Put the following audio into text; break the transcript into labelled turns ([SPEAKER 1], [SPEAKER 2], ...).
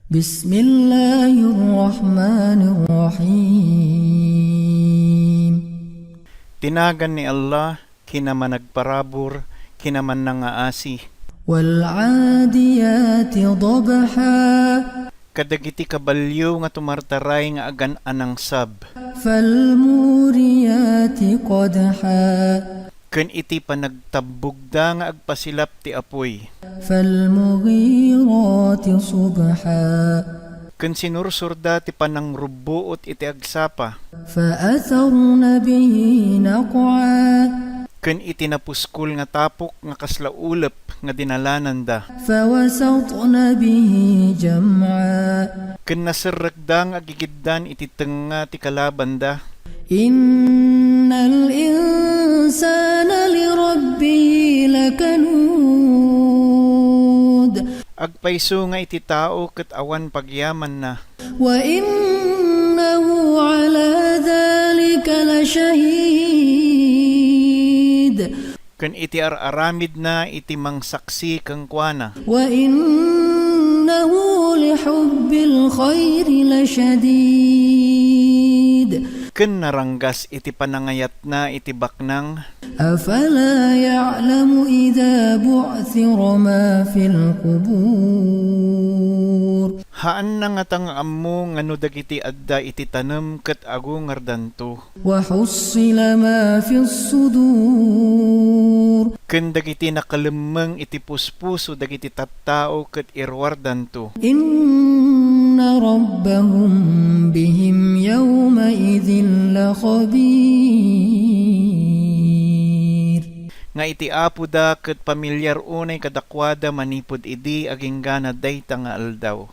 [SPEAKER 1] بسم الله الرحمن الرحيم.
[SPEAKER 2] Tinagan ni Allah, kinaman nagparabor, kinaman nangaasi.
[SPEAKER 1] والعاديات ضبحا
[SPEAKER 2] Kadagiti kabalyo nga tumartaray nga agan anang sab.
[SPEAKER 1] فالموريات قدحا
[SPEAKER 2] Ken iti panagtabugda nga agpasilap ti apoy.
[SPEAKER 1] فالمغيرات صبحا
[SPEAKER 2] Ken sinursurda ti panangrubbuot iti agsapa.
[SPEAKER 1] فأثرن به نقعا
[SPEAKER 2] Ken iti napuskol nga tapok nga kaslaulep nga dinalananda.
[SPEAKER 1] فوسطن به جمعا
[SPEAKER 2] Ken nasirrekda nga agigiddan iti tenga ti kalabanda.
[SPEAKER 1] إن الإنسان لربه لكنود
[SPEAKER 2] Agpayso nga iti tao ket awan pagyaman na.
[SPEAKER 1] وإنه على ذلك لشهيد
[SPEAKER 2] Ken iti araramid na iti mangsaksi kang kuana.
[SPEAKER 1] وإنه لحب الخير لشديد
[SPEAKER 2] Ken naranggas iti panangayat na iti baknang.
[SPEAKER 1] أفلا يعلم إذا بعثر ما في القبور
[SPEAKER 2] Haan na nga tang ammo nga no dagiti adda iti tanem ket agungardanto.
[SPEAKER 1] وحصل ما في الصدور
[SPEAKER 2] Ken dagiti nakalemmeng iti puspuso dagiti tattao ket irwardanto.
[SPEAKER 1] إن ربهم بهم يومئذ لخبير
[SPEAKER 2] Nga iti apo da ket pamilyar unay kadakwada manipod idi aging gana dayta nga aldaw.